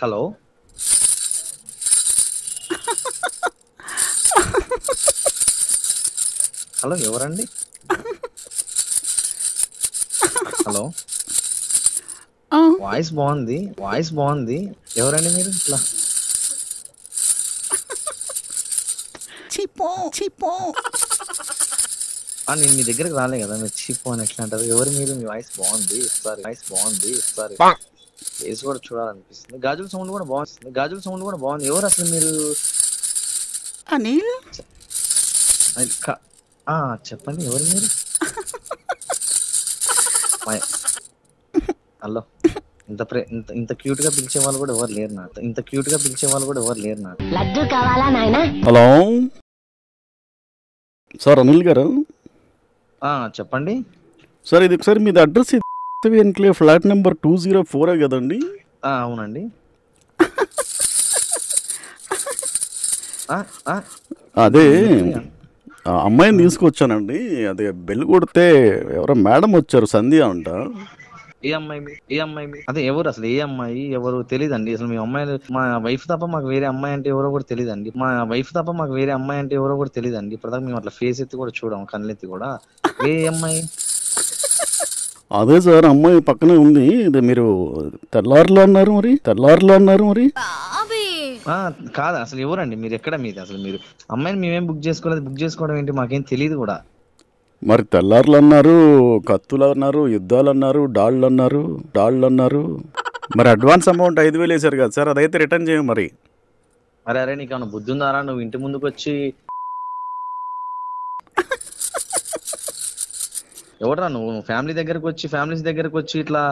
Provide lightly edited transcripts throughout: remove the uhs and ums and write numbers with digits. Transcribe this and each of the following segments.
Hello hello ఎవరండి? Hello voice బాగుంది. ఎవరండి మీరు? ఇట్లా నేను మీ దగ్గరకు రాలే కదా, మీరు చీప్ అని ఎట్లా అంటారు? ఎవరు మీరు? మీ వాయిస్ బాగుంది, ఒకసారి ఫేస్ కూడా చూడాలనిపిస్తుంది. గాజుల సౌండ్ కూడా బాగుంది. ఎవరు అసలు మీరు? అనిల్ చెప్పండి, ఎవరు మీరు? హలో, ఇంత క్యూట్ గా పిలిచే వాళ్ళు కూడా ఎవరు లేరు నాకు. లడ్డు కావాలా నాయనా? హలో సార్, అనిల్ గారు. చెప్పండి సార్, ఇది ఒకసారి మీది అడ్రస్ ఎన్క్లేవ్ ఫ్లాట్ నెంబర్ 204 కదండి? అవునండి. అదే అమ్మాయిని తీసుకొచ్చానండి. అదే బెల్ కొడితే ఎవరో మేడం వచ్చారు, సంధ్య అంట. ఏ అమ్మాయి? అదే ఎవరు అసలు? ఏ అమ్మాయి ఎవరు తెలియదండి అసలు. మీ అమ్మాయి మా వైఫ్ తప్ప మాకు వేరే అమ్మాయి అంటే ఎవరో కూడా తెలియదండి. ఇప్పటిదాకా మేము అట్లా ఫేస్ ఎత్తి కూడా చూడము, కళ్ళెత్తి కూడా. ఏ అమ్మాయి? అదే సార్, అమ్మాయి పక్కనే ఉంది. ఇది మీరు తెల్లారులో అన్నారు మరి. కాదు, అసలు ఎవరండి మీరు? ఎక్కడ మీది అసలు? మీరు అమ్మాయిని మేమేం బుక్ చేసుకోవడం ఏంటి? మాకేం తెలియదు కూడా. మరి తెల్లారులు అన్నారు, కత్తులు అన్నారు, యుద్ధాలు అన్నారు, డాళ్ళు అన్నారు. మరి అడ్వాన్స్ అమౌంట్ 5,000 వేసారు కదా సార్, అదైతే రిటర్న్ చేయం మరి. అరే నీకు ఏమన్నా బుద్ధి ఉందారా? నువ్వు ఇంటి ముందుకు వచ్చి ఎవడరా నువ్వు? ఫ్యామిలీస్ దగ్గరకు వచ్చి ఇట్లా.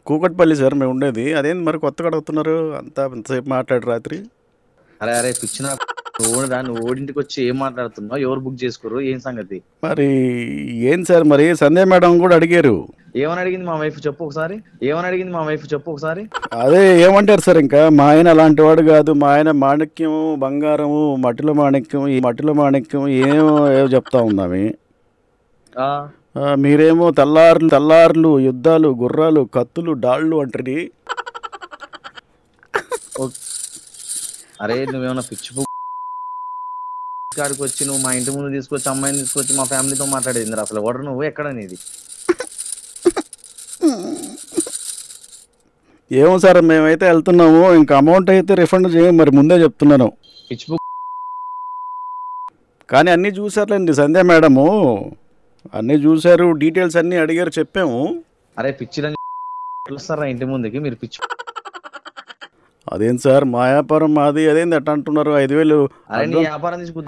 కూకట్పల్లి సార్ మేము ఉండేది. అదేంటి మరి కొత్తగా అడుగుతున్నారు? అంతసేపు మాట్లాడు రాత్రి. అరే పిచ్చిన నువ్వు ఓడింటికి వచ్చి ఏం మాట్లాడుతున్నావు? ఎవరు బుక్ చేసుకోరు? ఏం సంగతి? మరి ఏం సార్, మరి సంధ్య మేడం కూడా అడిగారు. ఏమని అడిగింది మా వైఫ్ చెప్పు ఒకసారి. అదే ఏమంటారు సార్, ఇంకా మా ఆయన అలాంటి వాడు కాదు, మా ఆయన మాణిక్యము, బంగారము, మట్టిలో మాణిక్యం ఏమో చెప్తా ఉందామి. మీరేమో తెల్లార్లు, యుద్ధాలు, గుర్రాలు, కత్తులు, డాళ్ళు అంటారు. అరే నువ్వేమన్నా పిచ్చి కాడికి వచ్చి నువ్వు మా ఇంటి ముందు తీసుకొచ్చి అమ్మాయిని తీసుకొచ్చి మా ఫ్యామిలీతో మాట్లాడేది అసలు? ఎవరు నువ్వు? ఎక్కడ నీది? ఏమో సార్, మేమైతే వెళ్తున్నాము. ఇంకా అమౌంట్ అయితే రిఫండ్ చేయం, మరి ముందే చెప్తున్నాను. పిచ్చి కానీ అన్నీ చూసారులేండి సంధ్య మేడము, అన్నీ చూసారు, డీటెయిల్స్ అన్నీ అడిగారు, చెప్పాము. అరే పిచ్చి వస్తారా ఇంటి ముందుకి మీరు? పిచ్చి అదేం సార్, మా వ్యాపారం మాది, అదేంది అట్లా అంటున్నారు? 5,000. అరే నీ వ్యాపారం తీసుకు.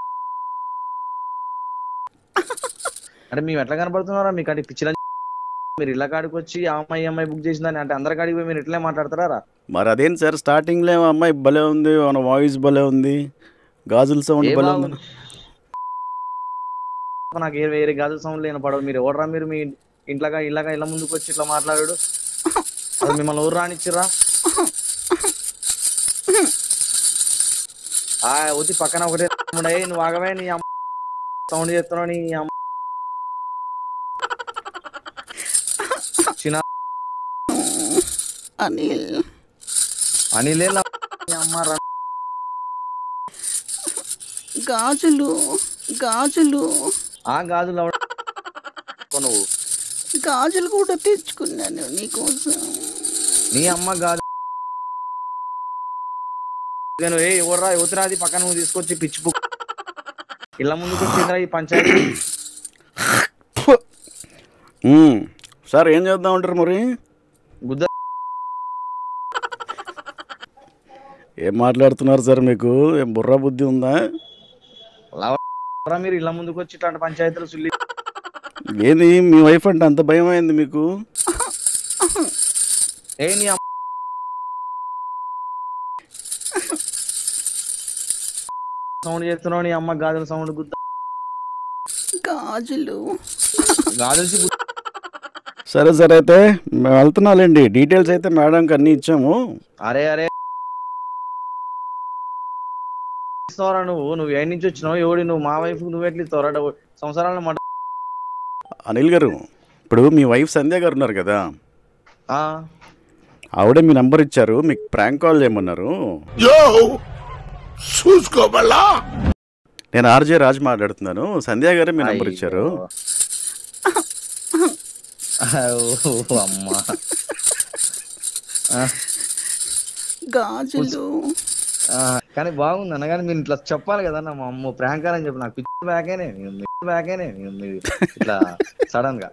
అరే మేము ఎట్లా కనపడుతున్నారా మీకు? అంటే పిచ్చిల మీరు ఇళ్ళ కాడికి వచ్చి అమ్మాయి బుక్ చేసిందని అంటే అందరి కాడికి పోయి మీరు ఇట్లే మాట్లాడతారా? మరి అదేం సార్, స్టార్టింగ్లో అమ్మాయి భలే ఉంది, మన వాయిస్ భలే ఉంది, గాజుల సౌండ్ భలే ఉంది. నాకు వేరే గాజుల సౌండ్ లేని పడవు. మీరు ఎవడరా? మీరు మీ ఇళ్ళ ముందుకు వచ్చి ఇట్లా మాట్లాడాడు? అసలు మిమ్మల్ని ఊరు రానిచ్చిర్రా? వచ్చి పక్కన ఒకటే నువ్వు ఆగవే, నీ అమ్మ సౌండ్ చేస్తున్నావు, నీ అమ్మ అనిలే అమ్మ. గాజులు నువ్వు గాజులు కూడా తెచ్చుకున్నాను నీకోసం. నీ అమ్మ గాజు ఎవర్రా? యువతరాది పక్కన నువ్వు తీసుకొచ్చి పిచ్చి ఇళ్ళ ముందుకు వచ్చిందిరా ఈ పంచాయతీ. సార్ ఏం చేద్దాం అంటారు మరి? గుద్ద ఏం మాట్లాడుతున్నారు సార్? మీకు ఏం బుర్ర బుద్ధి ఉందా? మీరు ఇళ్ళ ముందుకు వచ్చి ఇట్లాంటి పంచాయతీలు సుల్లి. ఏంది మీ వైఫ్ అంటే అంత భయం అయింది మీకు? నీ సౌండ్ చేస్తున్నావు, నీ అమ్మ గాజుల సౌండ్. గుద్ద గాజులు సరే అయితే మేము వెళ్తున్నాలేండి. డీటెయిల్స్ అయితే మేడంకి అన్నీ ఇచ్చాము. అరే ఇస్తావరా నువ్వు ఏ నుంచి వచ్చినావు? ఎవడి నువ్వు? మా వైఫ్ నువ్వు ఎట్లా ఇస్తావరా సంవత్సరాల మాట? అనిల్ గారు, ఇప్పుడు మీ వైఫ్ సంధ్య గారు ఉన్నారు కదా, ఆవిడే మీ నంబర్ ఇచ్చారు, మీకు ప్రాంక్ కాల్ చేయమన్నారు. నేను ఆర్జే రాజ్ మాట్లాడుతున్నాను. సంధ్య గారు మీ నంబర్ ఇచ్చారు. అమ్మా గాజులు కానీ బాగుంది అన్న. కానీ మీరు ఇట్లా చెప్పాలి కదా మా అమ్మ ప్రాంక్ అని చెప్పి నాకు పిచ్చి బ్యాకేనే ఇట్లా సడన్ గా